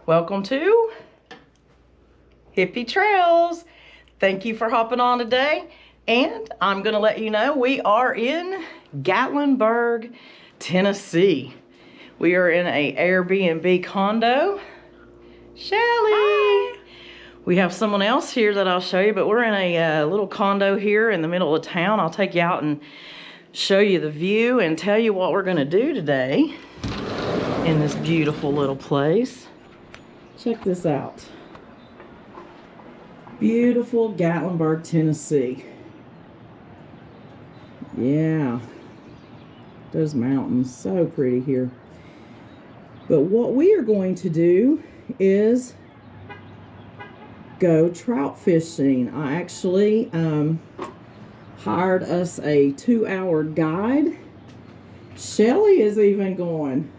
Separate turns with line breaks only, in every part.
Welcome to Hippie Trails. Thank you for hopping on today. And I'm gonna let you know we are in Gatlinburg, Tennessee. We are in a Airbnb condo. Shelly. Hi. We have someone else here that I'll show you, but we're in a little condo here in the middle of town. I'll take you out and show you the view and tell you what we're gonna do today in this beautiful little place. Check this out. Beautiful Gatlinburg, Tennessee. Yeah, those mountains, so pretty here. But what we are going to do is go trout fishing. I actually hired us a 2-hour guide. Shelly is even going.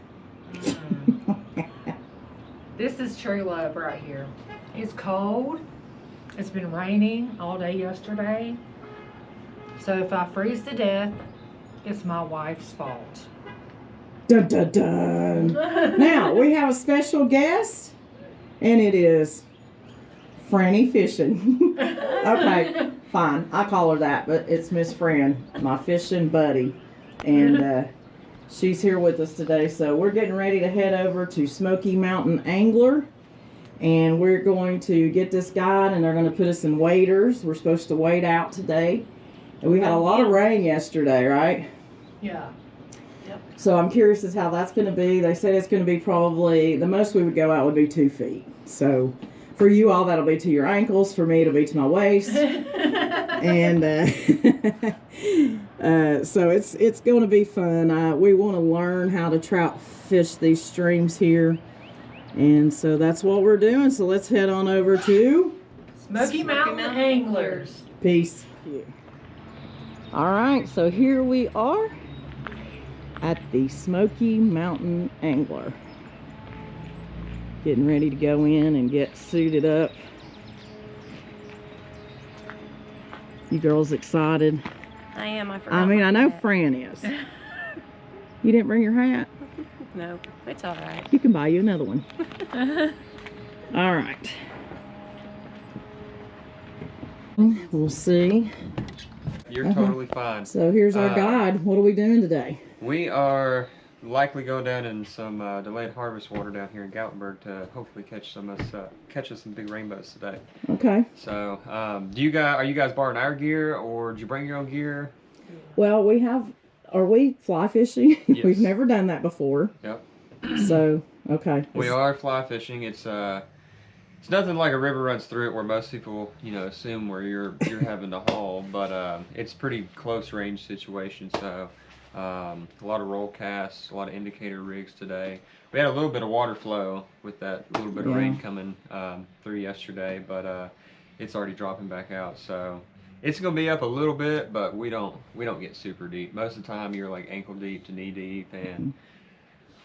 This is true love right here. It's cold. It's been raining all day yesterday. So if I freeze to death, it's my wife's fault.
Dun dun dun. Now we have a special guest, and it is Franny Fishing. Okay, fine. I call her that, but it's Miss Fran, my fishing buddy. And she's here with us today. So we're getting ready to head over to Smoky Mountain Angler. And we're going to get this guide, and they're going to put us in waders. We're supposed to wade out today. And we had a lot of rain yesterday, right?
Yeah.
Yep. So I'm curious as how that's going to be. They said it's going to be probably, the most we would go out would be 2 feet. So for you all, that'll be to your ankles. For me, it'll be to my waist. And so it's going to be fun. We want to learn how to trout fish these streams here. And so that's what we're doing. So let's head on over to
Smoky Mountain Anglers.
Peace. All right, so here we are at the Smoky Mountain Angler. Getting ready to go in and get suited up. You girls excited?
I am.
I mean, I know Fran is. You didn't bring your hat?
No, it's all right.
You can buy you another one. All right. We'll see.
You're totally fine.
So here's our guide. What are we doing today?
We are likely going down in some delayed harvest water down here in Gatlinburg to hopefully catch us some big rainbows today.
Okay.
So, are you guys borrowing our gear, or did you bring your own gear?
Well, are we fly fishing?
Yes.
We've never done that before.
Yep.
So, okay.
We are fly fishing. It's nothing like a river runs through it where most people, assume where you're having to haul, but it's pretty close range situation. So, a lot of roll casts, a lot of indicator rigs today. We had a little bit of water flow with that little bit of rain coming through yesterday, but it's already dropping back out. So it's gonna be up a little bit, but we don't get super deep. Most of the time you're like ankle deep to knee deep, and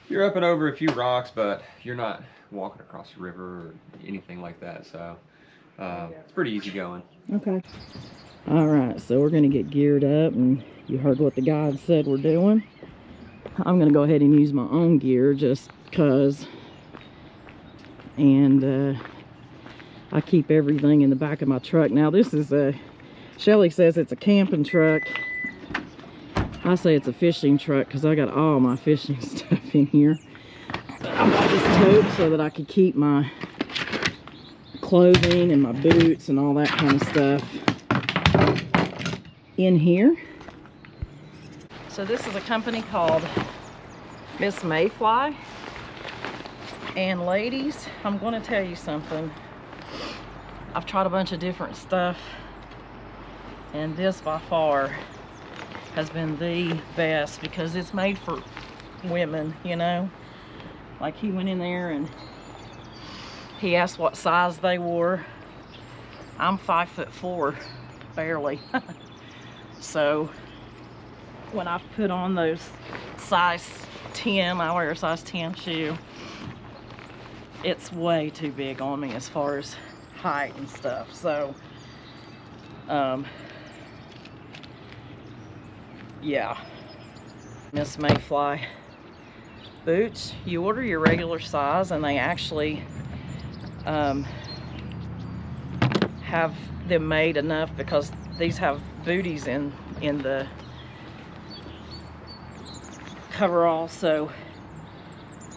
you're up and over a few rocks, but you're not walking across the river or anything like that. So it's pretty easy going.
Okay. All right, so we're gonna get geared up, and you heard what the guide said we're doing. I'm gonna go ahead and use my own gear just cause, and I keep everything in the back of my truck. Now this is Shelly says it's a camping truck. I say it's a fishing truck because I got all my fishing stuff in here. But I bought this tote so that I could keep my clothing and my boots and all that kind of stuff in here. So this is a company called Miss Mayfly. And ladies, I'm going to tell you something. I've tried a bunch of different stuff, and this by far has been the best because it's made for women, Like he went in there and he asked what size they wore. I'm 5'4", barely. So when I put on those size 10, I wear a size 10 shoe, it's way too big on me as far as height and stuff. So yeah, Miss Mayfly boots, you order your regular size and they actually have them made enough, because these have booties in the coverall, so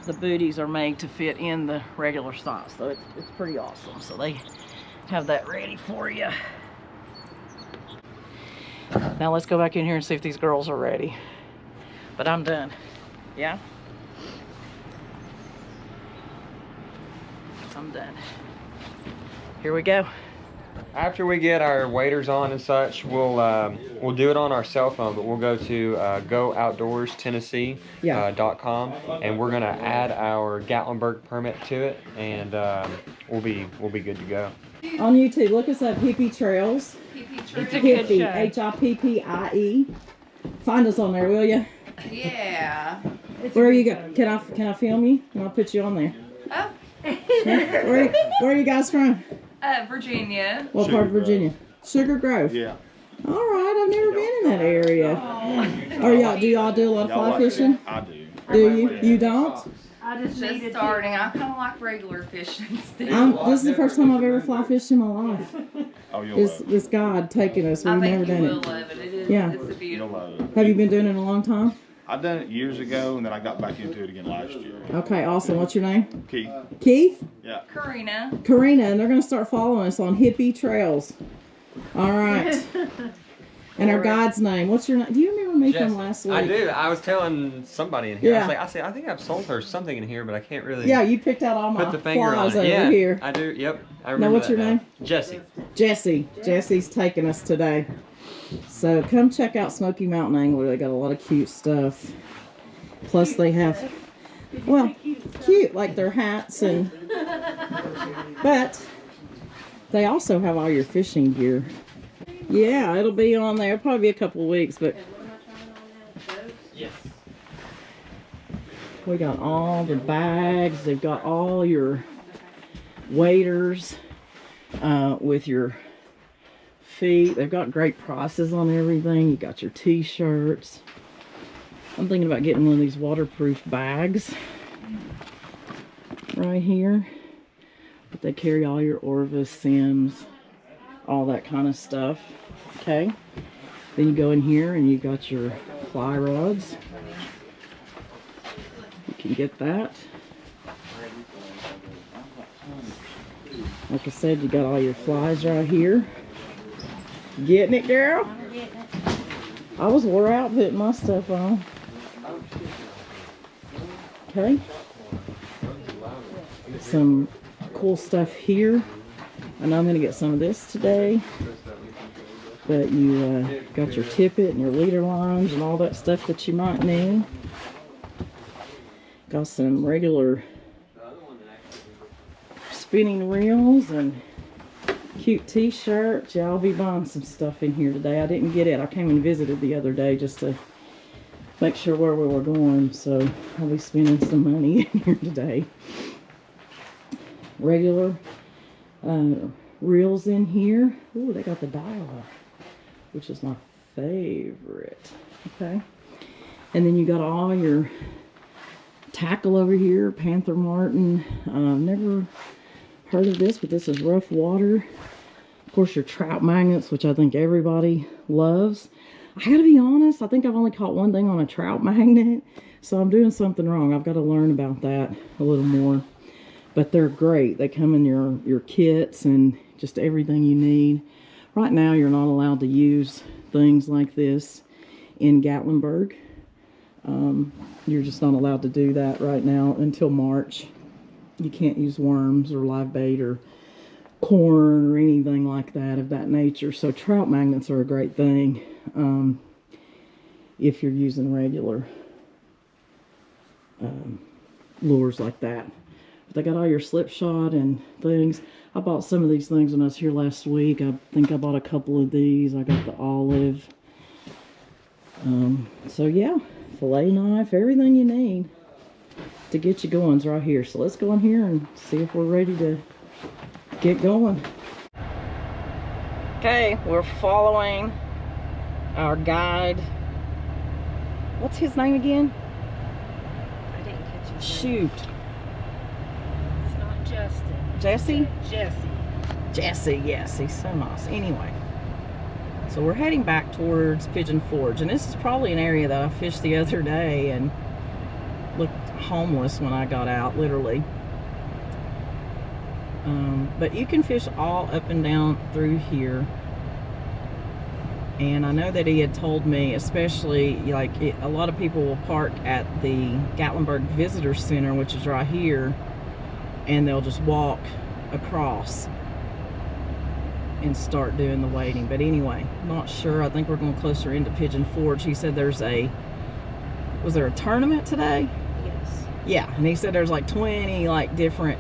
the booties are made to fit in the regular size. So it's pretty awesome. So they have that ready for you. Now let's go back in here and see if these girls are ready. But I'm done. Yeah? I'm done. Here we go.
After we get our waders on and such, we'll do it on our cell phone, but we'll go to GoOutdoorsTennessee.com, and we're gonna add our Gatlinburg permit to it, and we'll be good to go.
On YouTube, look us up, Hippie Trails. Hippie, Hippie. Find us on there, will you?
Yeah.
Where are you go? Can I film you? And I'll put you on there.
Oh.
Where are you guys from?
Virginia.
What part of Virginia? Sugar Grove.
Yeah.
All right, I've never been in that area. Do y'all do a lot of fly fishing?
I do.
Do you? You don't?
I just starting. I kind of like regular fishing still.
This is the first time I've ever fly fished in my life.
Oh, you'll love it.
It's God taking us. We've
I
never
think
done
you will
it.
love it. It is.
Yeah.
It's a
You'll
beautiful.
love it.
Have you been doing it a long time?
I done it years ago, and then I got back into it again last year.
Okay, awesome. What's your name?
Keith.
Keith?
Yeah.
Karina.
Karina, and they're going to start following us on Hippie Trails. All right. And our guide's name. What's your name? Do you remember me from last week?
I do. I was telling somebody in here.
Yeah.
I said, I think I've sold her something in here, but I can't really
Yeah, you picked out all my
put the finger
flies
on it.
over here.
I do. Yep. I
Now,
remember
what's your
that
name?
Jesse.
Jesse. Jesse's taking us today. So come check out Smoky Mountain Angler. They got a lot of cute stuff. Plus they have, well, cute, like their hats and, but they also have all your fishing gear. Yeah, it'll be on there. It'll probably be a couple of weeks, but
Yes.
we got all the bags. They've got all your waders with your feet. They've got great prices on everything. You got your t-shirts. I'm thinking about getting one of these waterproof bags right here. But they carry all your Orvis, Sims, all that kind of stuff. Okay. Then you go in here and you got your fly rods. You can get that. Like I said, you got all your flies right here. Getting it, girl? I was wore out putting my stuff on. Okay. Some cool stuff here. I know I'm going to get some of this today. But you got your tippet and your leader lines and all that stuff that you might need. Got some regular spinning reels and cute t-shirts. Yeah, I'll be buying some stuff in here today. I didn't get it. I came and visited the other day just to make sure where we were going. So I'll be spending some money in here today. Regular reels in here. Ooh, they got the dial, which is my favorite. Okay. And then you got all your tackle over here. Panther Martin. I've never heard of this, but this is rough water. Of course, your trout magnets, which I think everybody loves. I gotta be honest, I think I've only caught one thing on a trout magnet, so I'm doing something wrong. I've got to learn about that a little more. But they're great. They come in your kits and just everything you need. Right now, you're not allowed to use things like this in Gatlinburg. You're just not allowed to do that right now until March. You can't use worms or live bait or corn or anything like that of that nature. So trout magnets are a great thing if you're using regular lures like that. But they got all your slip shot and things. I bought some of these things when I was here last week. I think I bought a couple of these. I got the olive. So yeah, fillet knife, everything you need to get you going is right here. So let's go in here and see if we're ready to get going. Okay, we're following our guide. What's his name again?
I didn't catch his name.
Shoot.
It's not
Justin.
Jesse?
Jesse.
Jesse, yes, he's so nice. Anyway, so we're heading back towards Pigeon Forge, and this is probably an area that I fished the other day and looked homeless when I got out, literally. But you can fish all up and down through here. And I know that he had told me, especially like a lot of people will park at the Gatlinburg Visitor Center, which is right here, and they'll just walk across and start doing the wading. But anyway, not sure. I think we're going closer into Pigeon Forge. He said was there a tournament today?
Yes.
Yeah, and he said there's like 20 like different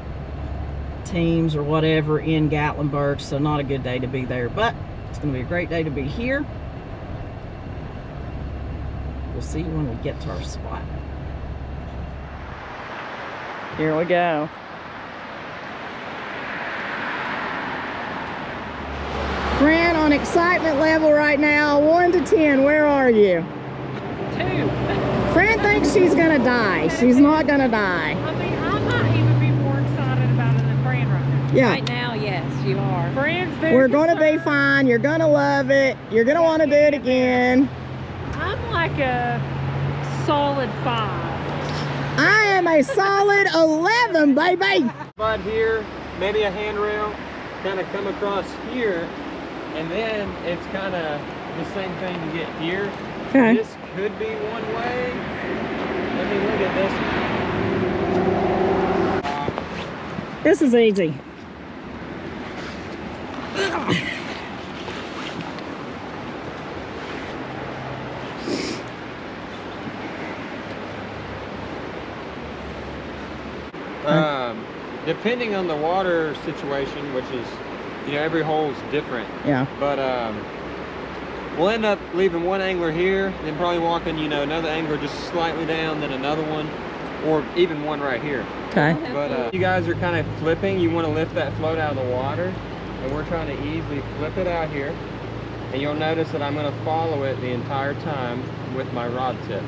teams or whatever in Gatlinburg, so not a good day to be there, but it's going to be a great day to be here. We'll see you when we get to our spot. Here we go. Fran, on excitement level right now, 1 to 10, where are you?
2.
Fran thinks she's gonna die. She's not gonna die.
I mean, I might even be more excited about it than Fran right now.
Yeah.
Right now, yes, you are.
Fran's very
We're gonna be
concerned.
fine. You're gonna love it. You're gonna want to do it again.
I'm like a solid 5.
I am a solid 11, baby.
Spot here, maybe a handrail, kind of come across here, and then it's kind of the same thing to get here.
Okay.
This could be one way. Let me look at this.
This is easy.
Depending on the water situation, which is, you know, every hole's different.
Yeah.
But we'll end up leaving one angler here, then probably walking, you know, another angler just slightly down, then another one, or even one right here.
Okay.
But you guys are kind of flipping. You want to lift that float out of the water, and we're trying to easily flip it out here. And you'll notice that I'm going to follow it the entire time with my rod tip.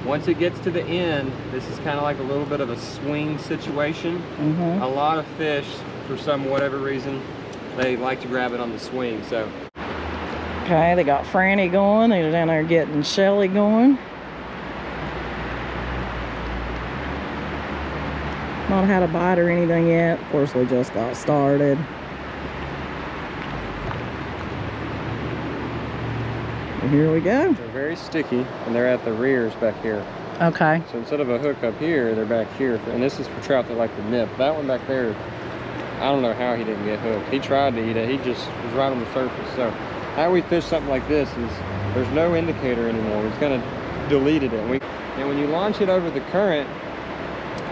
Once it gets to the end, this is kind of like a little bit of a swing situation.
Mm-hmm.
A lot of fish, for some whatever reason, they like to grab it on the swing. So
Okay, they got Franny going. They're down there getting Shelly going. Not had a bite or anything yet. Of course, we just got started. And here we go.
they're very sticky, and they're at the rears back here.
Okay.
So instead of a hook up here, they're back here. And this is for trout that like to nip. That one back there, I don't know how he didn't get hooked. He tried to eat it. He just was right on the surface. So how we fish something like this is there's no indicator anymore. It's kind of deleted it. And when you launch it over the current,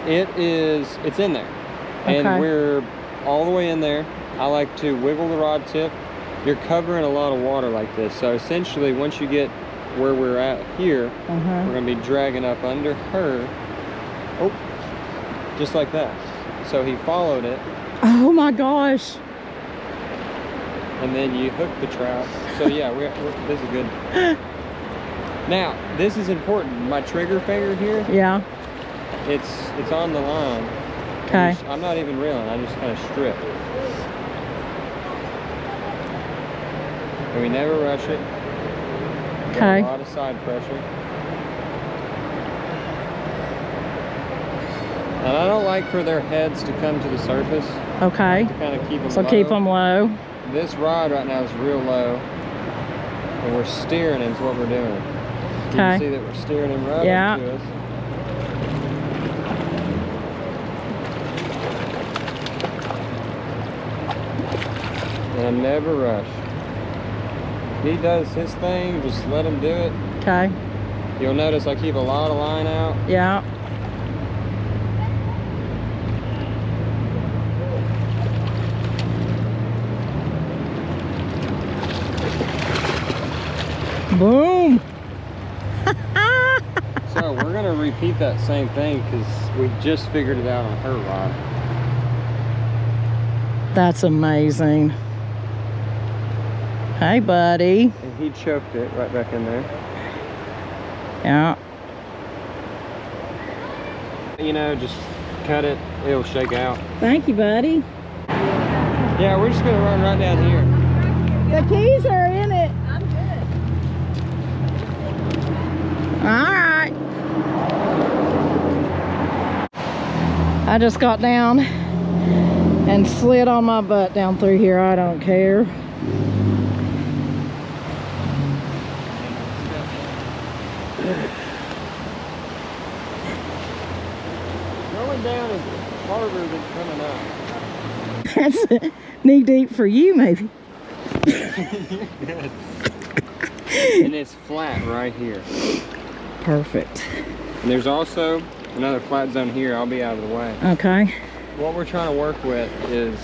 it's in there. And
Okay.
we're all the way in there. I like to wiggle the rod tip. You're covering a lot of water like this. So essentially, once you get where we're at here,
Uh-huh.
we're gonna be dragging up under her. Oh, just like that. So he followed it,
Oh my gosh.
and then you hook the trout. So yeah, this is good. Now, this is important. My trigger finger here,
Yeah.
it's on the line.
Okay.
I'm not even reeling, I just kind of strip. And we never rush it. Got
Okay.
a lot of side pressure. And I don't like for their heads to come to the surface,
Okay.
to kind of keep them
So
low.
keep them low.
This rod right now is real low, and we're steering him is what we're doing. You
Okay.
can see that we're steering him right
Yeah.
up to us. And I never rush. He does his thing, just let him do it.
Okay.
You'll notice I keep a lot of line out.
Yeah. Boom.
So we're gonna repeat that same thing because we just figured it out on her rod.
That's amazing. Hey, buddy.
And he choked it right back in there.
Yeah.
You know, just cut it, it'll shake out.
Thank you, buddy.
Yeah, we're just gonna run right down here.
The keys are in it.
I'm good.
All right. I just got down and slid on my butt down through here. I don't care.
Going down is harder than coming up.
That's knee deep for you, maybe.
And it's flat right here.
Perfect.
And there's also another flat zone here. I'll be out of the way.
Okay.
What we're trying to work with is,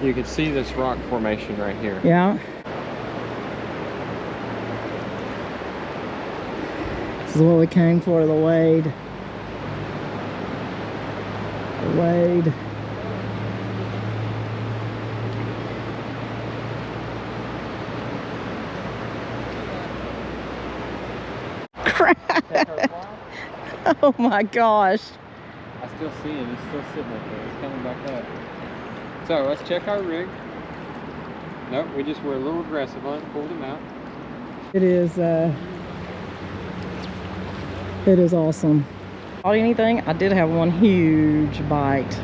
you can see this rock formation right here.
Yeah. This is what we came for, the wade. The wade. Crap. Oh my gosh.
I still see him. He's still sitting up there. He's coming back up. So let's check our rig. Nope, we just were a little aggressive on it. Pulled him out.
It is awesome. Caught anything? I did have one huge bite.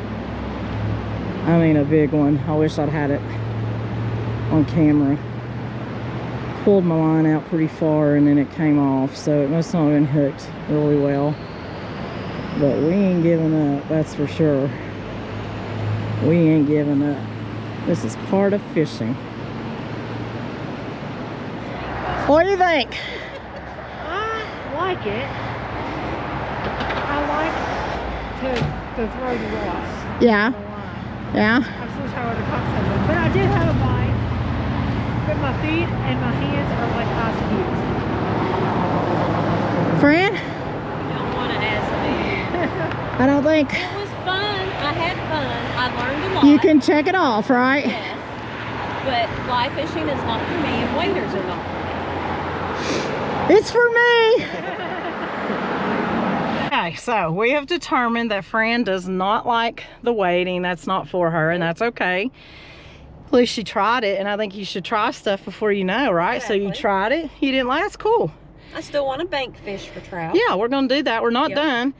I mean, a big one. I wish I'd had it on camera. Pulled my line out pretty far and then it came off, so it must not have been hooked really well. But we ain't giving up, that's for sure. We ain't giving up. This is part of fishing. What do you think?
I like it. I like to throw the rock.
Yeah.
on the line.
Yeah.
I'm so tired of caught something, but I did have a bite. But my feet and my hands are like ice cubes.
Fran?
You don't want to ask me.
I don't think.
It was fun. I had fun. I learned a lot.
You can check it off, right?
Yes. But fly fishing is not for me, and waders are not for me.
It's for me! Okay, so we have determined that Fran does not like the wading. That's not for her, and that's okay. At least she tried it, and I think you should try stuff before you know, right? So you
Exactly.
tried it, you didn't like it, that's cool.
I still want to bank fish for trout.
Yeah, we're gonna do that. We're not
Yep.
done.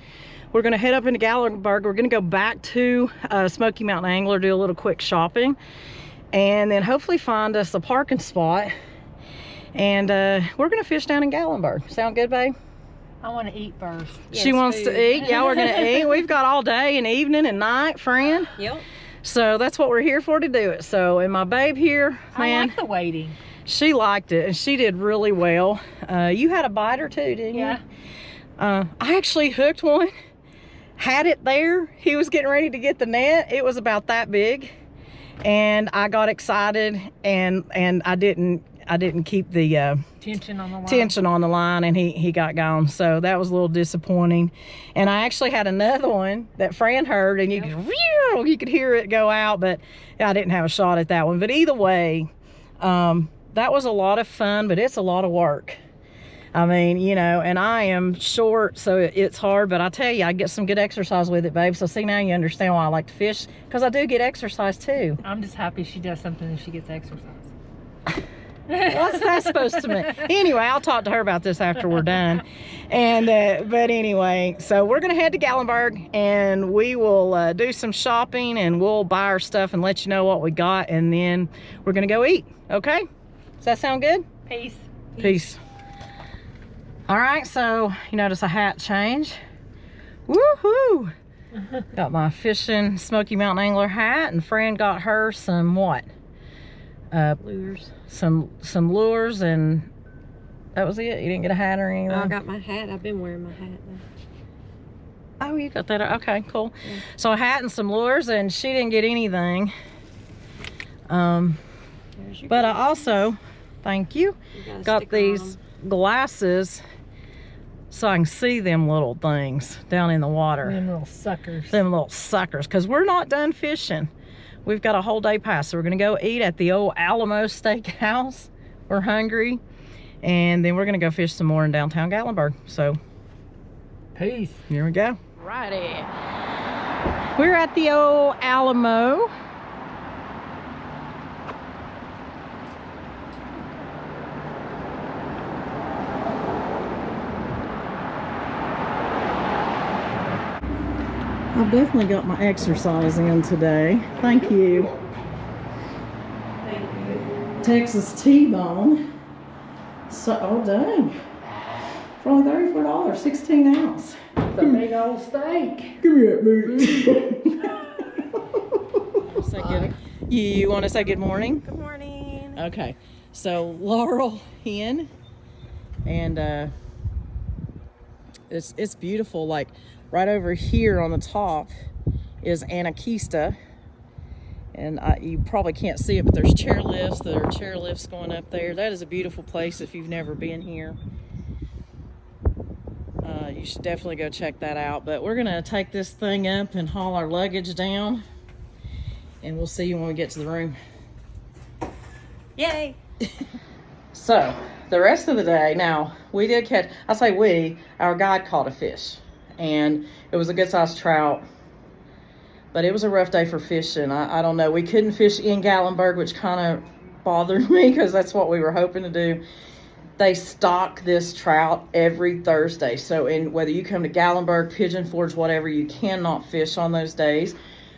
We're gonna head up into Gatlinburg. We're gonna go back to Smoky Mountain Angler, do a little quick shopping, and then hopefully find us a parking spot. And we're gonna fish down in Gatlinburg. Sound good, babe?
I want to eat first.
She
Yes,
wants to
food.
eat. Yeah, we're gonna eat. We've got all day and evening and night, friend.
Yep.
So that's what we're here for, to do it. So, and my babe here,
I
man,
like the waiting.
she liked it and she did really well. You had a bite or two, didn't
Yeah.
you? I actually hooked one, had it there. He was getting ready to get the net. It was about that big, and I got excited and I didn't keep the
Tension on the line.
tension on the line, and he got gone. So that was a little disappointing. And I actually had another one that Fran heard, and you could hear it go out, but I didn't have a shot at that one. But either way, that was a lot of fun, but it's a lot of work. I mean, you know, and I am short, so it's hard, but I tell you, I get some good exercise with it, babe. So see, now you understand why I like to fish, because I do get exercise too.
I'm just happy she does something and she gets exercise.
What's that supposed to mean? Anyway, I'll talk to her about this after we're done. And but anyway, so we're gonna head to Gatlinburg, and we will do some shopping, and we'll buy our stuff and let you know what we got, and then we're gonna go eat. Okay? Does that sound good?
Peace.
Peace. All right, so you notice a hat change. Woohoo! Got my fishing Smoky Mountain Angler hat, and Fran got her some what?
Lures.
Some lures, and that was it. You didn't get a hat or anything?
I got my hat. I've been wearing my hat now.
Oh, you got that. Okay, cool.
Yeah.
So a hat and some lures, and she didn't get anything.
There's your
But I
glasses.
also, thank you,
You got a
got
sticker on
these glasses so I can see them little things down in the water.
Them little suckers.
Them little suckers, because we're not done fishing. We've got a whole day pass, so we're gonna go eat at the old Alamo Steakhouse. We're hungry, and then we're gonna go fish some more in downtown Gatlinburg. So
Peace.
here we go. Righty. We're at the old Alamo. I've definitely got my exercise in today. Thank you. Texas T-bone. So, oh dang. For only $34, 16 ounce.
It's a big old steak.
Give me that meat. Say good. You want to say good morning?
Good morning.
Okay. So Laurel Hen, and it's beautiful. Like right over here on the top is Anakista, and you probably can't see it, but there's chairlifts. There are chairlifts going up there. That is a beautiful place if you've never been here. You should definitely go check that out. But we're gonna take this thing up and haul our luggage down, and we'll see you when we get to the room.
Yay.
So the rest of the day, now we did catch, I say we, our guide caught a fish, and it was a good sized trout, but it was a rough day for fishing. I don't know, we couldn't fish in Gatlinburg, which kind of bothered me because that's what we were hoping to do. They stock this trout every Thursday. So whether you come to Gatlinburg, Pigeon Forge, whatever, you cannot fish on those days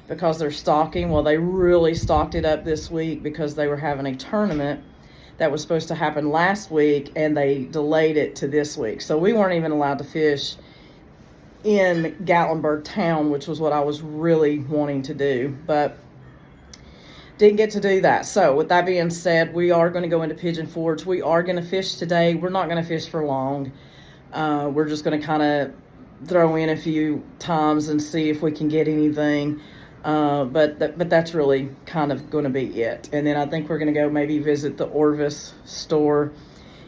because they're stocking. Well, they really stocked it up this week because they were having a tournament that was supposed to happen last week, and they delayed it to this week. So we weren't even allowed to fish in Gatlinburg town, which was what I was really wanting to do, but didn't get to do that. So with that being said, we are going to go into Pigeon Forge. We are going to fish today. We're not going to fish for long. We're just going to kind of throw in a few times and see if we can get anything. But that's really kind of going to be it. And then I think we're going to go maybe visit the Orvis store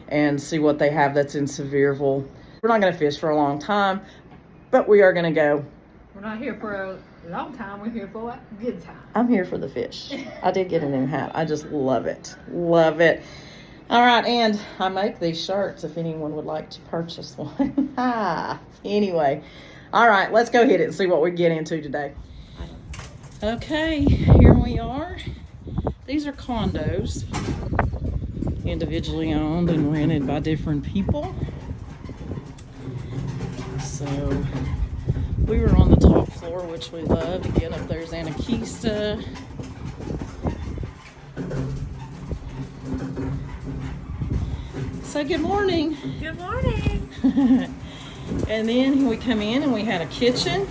and see what they have that's in Sevierville. We're not going to fish for a long time, but we are going to go.
We're not here for a long time. We're here for a good time.
I'm here for the fish. I did get a new hat. I just love it. Love it. All right, and I make these shirts if anyone would like to purchase one. Anyway, all right, let's go hit it and see what we get into today. Okay, here we are. These are condos, individually owned and rented by different people. So we were on the top floor, which we love. Again, up there's Anakista. So good morning.
Good morning.
And then we come in and we had a kitchen.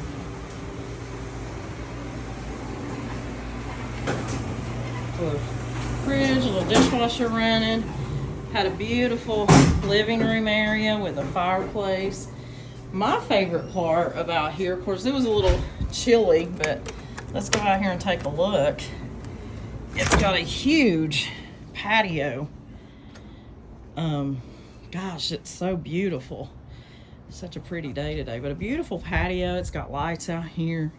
A little fridge, a little dishwasher running. Had a beautiful living room area with a fireplace. My favorite part about here, of course, it was a little chilly, but let's go out here and take a look. It's got a huge patio. Gosh, it's so beautiful. Such a pretty day today, but a beautiful patio. It's got lights out here.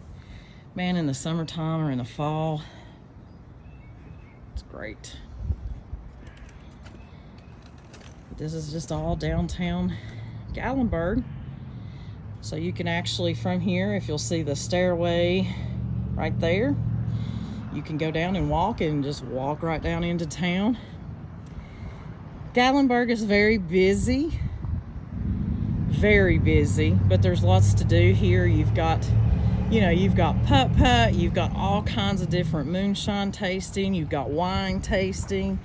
Man, in the summertime or in the fall, it's great. This is just all downtown Gatlinburg. So you can actually, from here, if you'll see the stairway right there, you can go down and walk and just walk right down into town. Gatlinburg is very busy, but there's lots to do here. You've got, you've got putt-putt, you've got all kinds of different moonshine tasting, you've got wine tasting,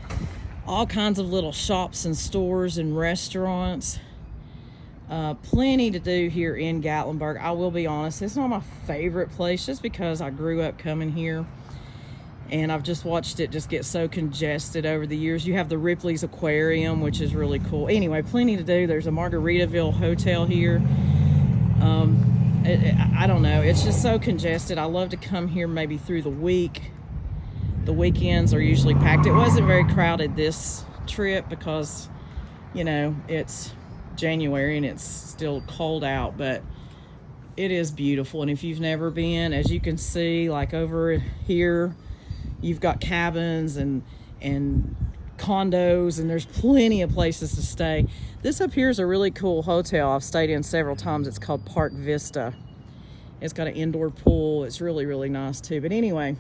all kinds of little shops and stores and restaurants. Plenty to do here in Gatlinburg. I will be honest, it's not my favorite place just because I grew up coming here and I've just watched it just get so congested over the years. You have the Ripley's Aquarium, which is really cool. Anyway, plenty to do. There's a Margaritaville hotel here. I don't know, it's just so congested. I love to come here maybe through the week. The weekends are usually packed. It wasn't very crowded this trip because, it's January and it's still cold out, but it is beautiful. And if you've never been, as you can see, like over here, you've got cabins and condos, and there's plenty of places to stay. This up here is a really cool hotel I've stayed in several times. It's called Park Vista. It's got an indoor pool. It's really, really nice too. But anyway,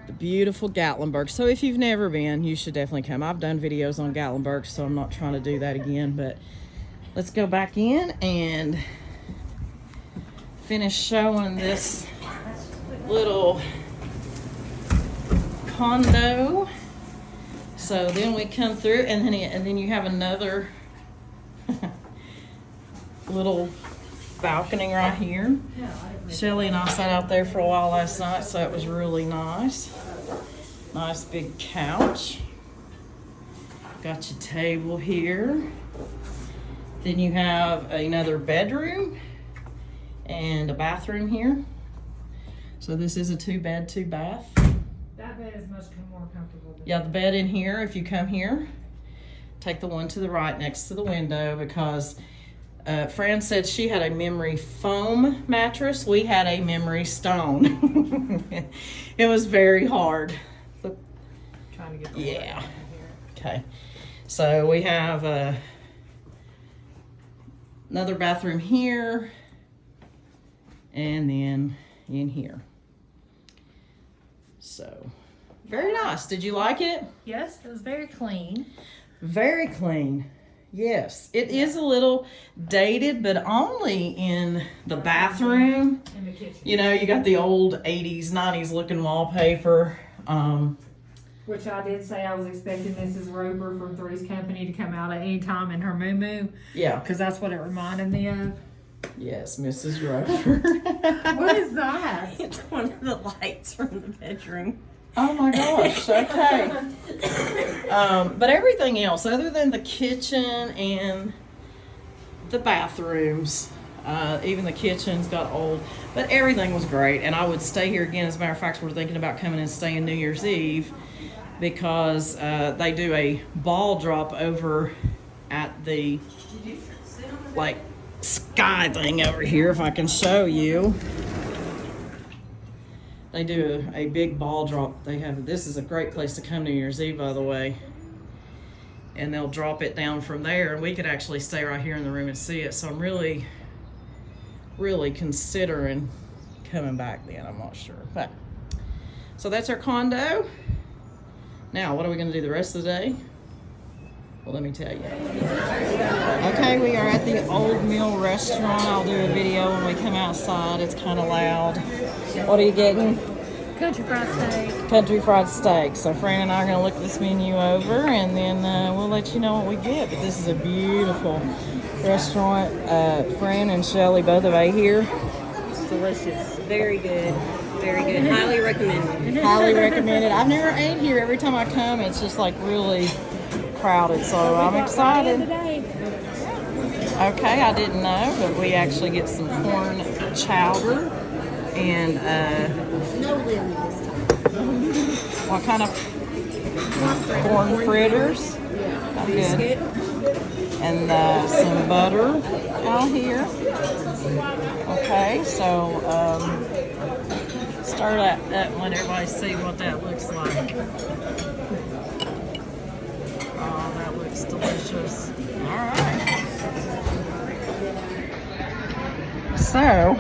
the beautiful Gatlinburg. So if you've never been, you should definitely come. I've done videos on Gatlinburg, so I'm not trying to do that again. But let's go back in and finish showing this little condo. So then we come through, and then you have another little balcony right here. Shelly and I sat out there for a while last night, so it was really nice. Nice big couch. Got your table here. Then you have another bedroom and a bathroom here. So this is a 2-bed, 2-bath.
That bed is much more comfortable.
Yeah, the bed in here, if you come here, take the one to the right next to the window, because Fran said she had a memory foam mattress. We had a memory stone. It was very hard.
Trying to get the
Yeah.
light in here.
Okay. So we have another bathroom here, and then in here. So very nice. Did you like it?
Yes, it was very clean.
Very clean. Yes, it is a little dated, but only in the bathroom.
In the kitchen.
You know, you got the old 80s, 90s looking wallpaper.
Which I did say I was expecting Mrs. Roper from Three's Company to come out at any time in her moo-moo,
Yeah.
because that's what it reminded me of.
Yes, Mrs. Roper.
What is that?
It's one of the lights from the bedroom.
Oh my gosh, okay. But everything else, other than the kitchen and the bathrooms, even the kitchen's got old, but everything was great. And I would stay here again. As a matter of fact, we're thinking about coming and staying New Year's Eve, because they do a ball drop over at the, like, sky thing over here, if I can show you. They do a big ball drop. They have, this is a great place to come New Year's Eve, by the way. And they'll drop it down from there, and we could actually stay right here in the room and see it. So I'm really, really considering coming back then. I'm not sure. But so that's our condo. Now, what are we going to do the rest of the day? Well, let me tell you. Okay, we are at the Old Mill Restaurant. I'll do a video when we come outside. It's kind of loud. What are you getting?
Country fried steak.
Country fried steak. So Fran and I are going to look this menu over, and then we'll let you know what we get. But this is a beautiful restaurant. Fran and Shelly both have ate here.
It's delicious. Very good. Very good. Highly recommended.
Highly recommended. I've never ate here. Every time I come, it's just like really crowded. So I'm excited. Okay, I didn't know, but we actually get some corn chowder and
No lily this time.
what kind of corn fritters? Oh, good.
Biscuit.
And some butter out here. Okay, so start that and let everybody see what that looks like. Oh, that looks delicious. All right. So,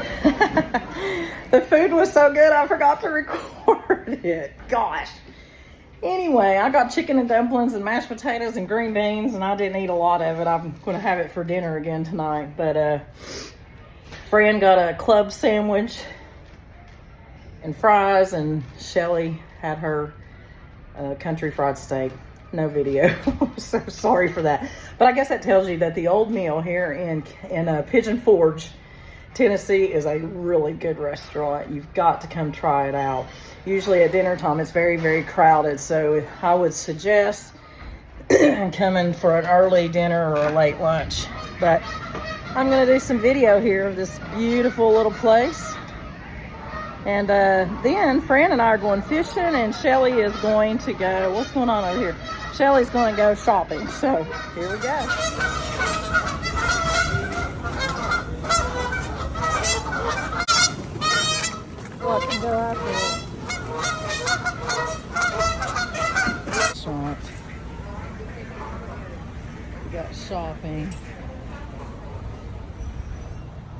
the food was so good I forgot to record it. Gosh. Anyway, I got chicken and dumplings and mashed potatoes and green beans, and I didn't eat a lot of it. I'm going to have it for dinner again tonight. But Fran got a club sandwich and fries, and Shelly had her country fried steak. No video. So sorry for that. But I guess that tells you that the Old Mill here in Pigeon Forge, Tennessee, is a really good restaurant. You've got to come try it out. Usually at dinner time it's very, very crowded, so I would suggest coming for an early dinner or a late lunch. But I'm going to do some video here of this beautiful little place. And then Fran and I are going fishing, and Shelly is going to go, what's going on over here? Shelly's going to go shopping. So here we go. Well, I can go out there. Restaurant. We got shopping.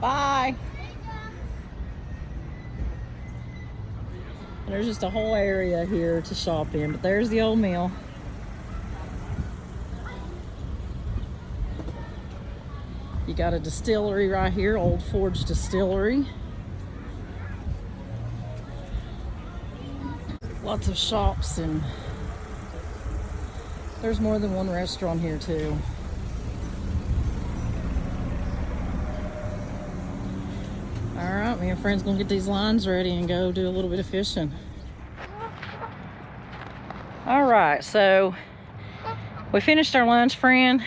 Bye. There's just a whole area here to shop in, but there's the old mill. You got a distillery right here, Old Forge Distillery. Lots of shops, and there's more than one restaurant here too. All right, me and friend's gonna get these lines ready and go do a little bit of fishing. All right, so we finished our lunch, friend.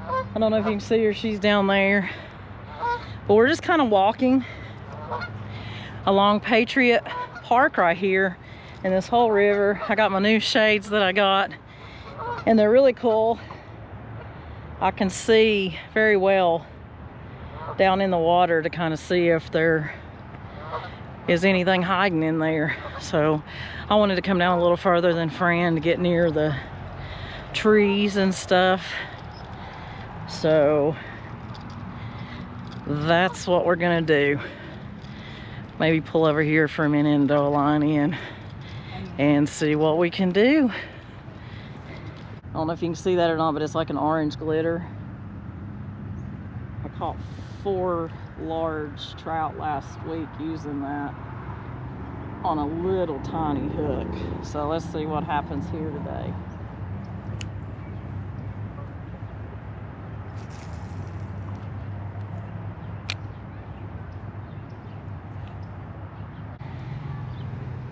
I don't know if you can see her, she's down there. But we're just kind of walking along Patriot Park right here in this whole river. I got my new shades that I got, and they're really cool. I can see very well down in the water to kind of see if there is anything hiding in there. So I wanted to come down a little further than Fran to get near the trees and stuff. So that's what we're gonna do. Maybe pull over here for a minute and throw a line in and see what we can do. I don't know if you can see that or not, but it's like an orange glitter. I caught 4 large trout last week using that on a little tiny hook. So let's see what happens here today.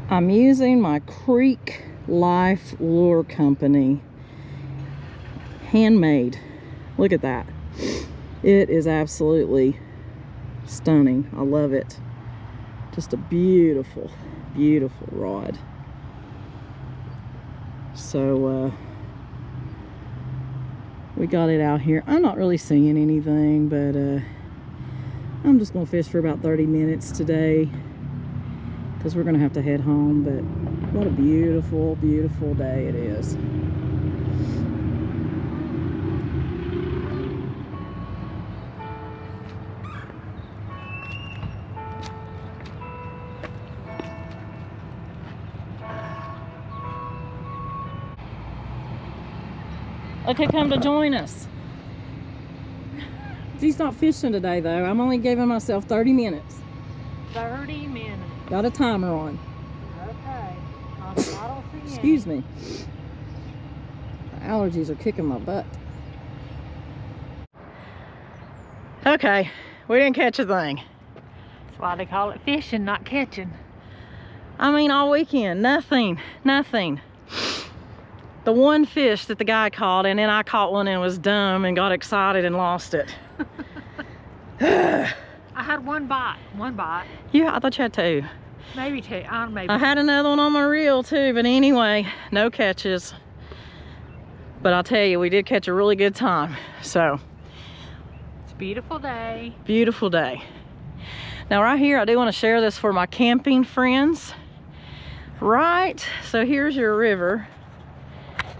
I'm using my Creek Life Lure Company. Handmade. Look at that. It is absolutely stunning. I love it. Just a beautiful, beautiful rod. So we got it out here. I'm not really seeing anything, but I'm just gonna fish for about 30 minutes today, because we're gonna have to head home. But what a beautiful, beautiful day it is. Look who come to join us. He's not fishing today though. I'm only giving myself 30 minutes.
30 minutes.
Got a timer on.
Okay. I don't see any.
Excuse me. Allergies are kicking my butt. Okay, we didn't catch a thing.
That's why they call it fishing, not catching.
I mean, all weekend, nothing. The one fish that the guy caught, and then I caught one and was dumb and got excited and lost it.
I had one bite.
Yeah, I thought you had 2.
Maybe 2. Maybe.
I had another one on my reel too, but anyway, no catches. But I'll tell you, we did catch a really good time. So,
It's a beautiful day.
beautiful day. Now right here, I do want to share this for my camping friends. Right, so here's your river.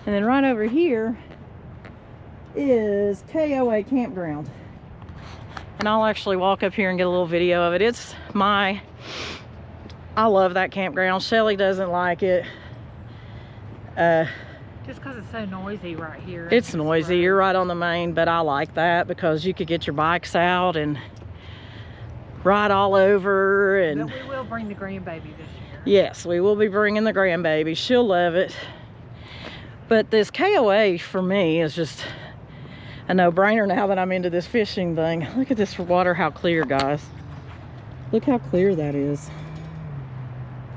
And then right over here is KOA Campground. And I'll actually walk up here and get a little video of it. I love that campground. Shelly doesn't like it.
Just because it's so noisy right here.
It's noisy. You're right on the main, but I like that because you could get your bikes out and ride all over. And
But we will bring the grandbaby this year.
yes, we will be bringing the grandbaby. She'll love it. But this KOA for me is just a no-brainer now that I'm into this fishing thing. Look at this water, how clear, guys. Look how clear that is.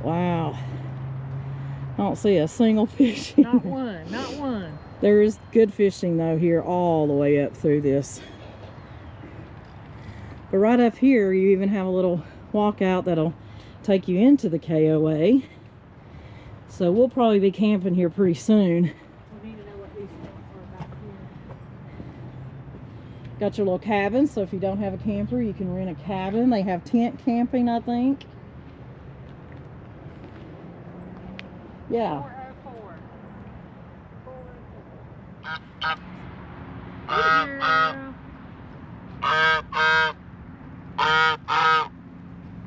Wow. I don't see a single fish.
Not one.
There is good fishing though here all the way up through this. But right up here, you even have a little walkout that'll take you into the KOA. So we'll probably be camping here pretty soon.
We need to know what these things are back here.
Got your little cabin, so if you don't have a camper, you can rent a cabin. They have tent camping, I think. Yeah.
404.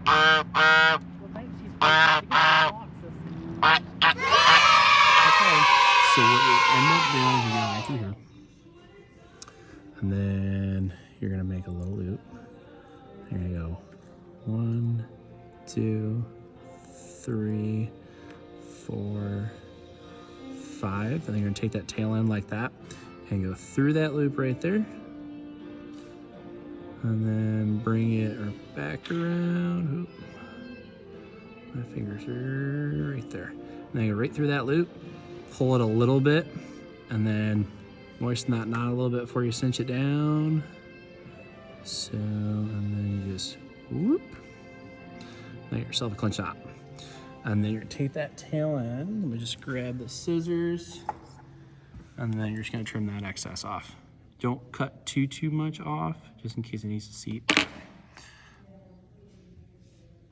Well, I think she's supposed to get the boxes.
down as you go right through here. And then you're gonna make a little loop. There you go. 1, 2, 3, 4, 5. And then you're gonna take that tail end like that and go through that loop right there. And then bring it back around. Oop. My fingers are right there. And then go right through that loop, pull it a little bit, and then moisten that knot a little bit before you cinch it down. So, and then you just whoop. Now get yourself a clinch knot. And then you're gonna take that tail end. Let me just grab the scissors. And then you're just gonna trim that excess off. Don't cut too much off, just in case it needs to seat.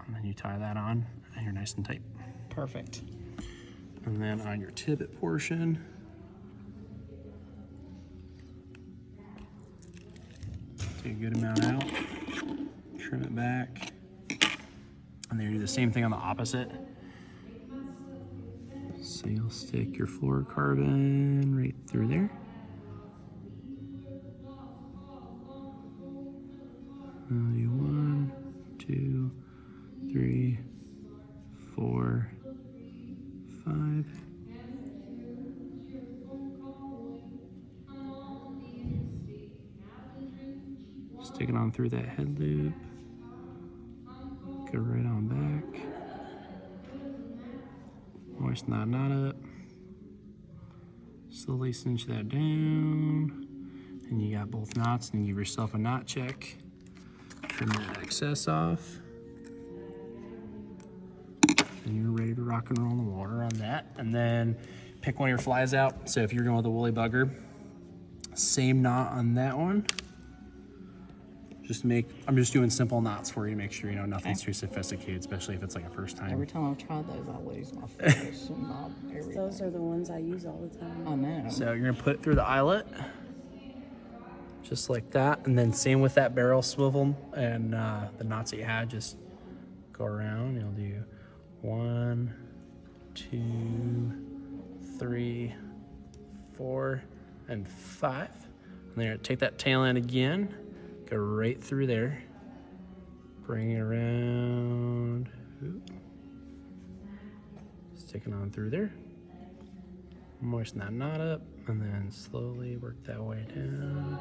And then you tie that on, and you're nice and tight.
Perfect.
And then on your tippet portion, take a good amount out, trim it back, and then you do the same thing on the opposite. So you'll stick your fluorocarbon right through there. I'll do 1, 2, 3, 4, 5. Stick it on through that head loop. Go right on back. Moisten that knot up. Slowly cinch that down. And you got both knots, and you give yourself a knot check. Trim that excess off. And you're ready to rock and roll in the water on that. And then pick one of your flies out. So if you're going with a woolly bugger, same knot on that one. I'm just doing simple knots for you to make sure, you know, nothing's too sophisticated, especially if it's like a first time.
Every time I've tried those, I lose my fish and everything.
Those are the ones I use all the time.
I know.
So you're gonna put it through the eyelet, just like that. And then same with that barrel swivel and the knots that you had, just go around. You'll do 1, 2, 3, 4, and 5. And then you're gonna take that tail end again, go right through there, bring it around, stick it on through there, moisten that knot up, and then slowly work that way down.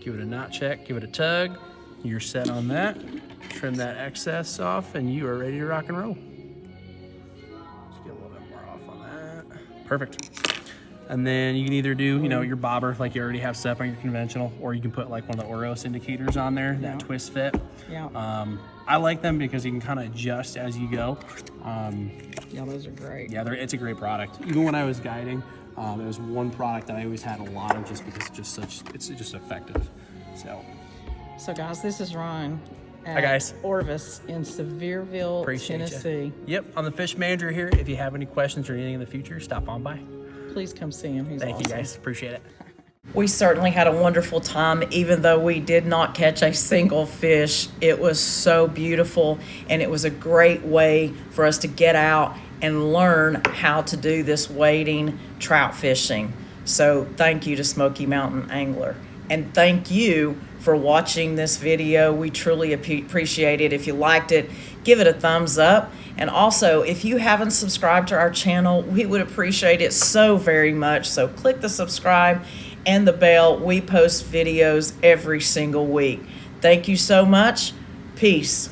Give it a knot check, give it a tug. You're set on that. Trim that excess off, and you are ready to rock and roll. Just get a little bit more off on that. Perfect. And then you can either do, you know, your bobber like you already have set up on your conventional, or you can put like one of the Orvis indicators on there, that twist fit.
Yeah.
I like them because you can kind of adjust as you go.
Yeah, those are great.
Yeah, it's a great product. Even when I was guiding, it was one product that I always had a lot of, just because it's just effective.
So guys, this is Ryan at
Hi, guys.
Orvis in Sevierville,
Appreciate
Tennessee.
Yep, I'm the fish manager here. If you have any questions or anything in the future, stop on by.
Please come see him. He's
Thank
awesome.
you guys, appreciate it.
We certainly had a wonderful time, even though we did not catch a single fish. It was so beautiful, and it was a great way for us to get out and learn how to do this wading trout fishing. So thank you to Smoky Mountain Angler. And thank you for watching this video. We truly appreciate it. If you liked it, give it a thumbs up. And also, if you haven't subscribed to our channel, we would appreciate it so very much. So click the subscribe and the bell. We post videos every single week. Thank you so much. Peace.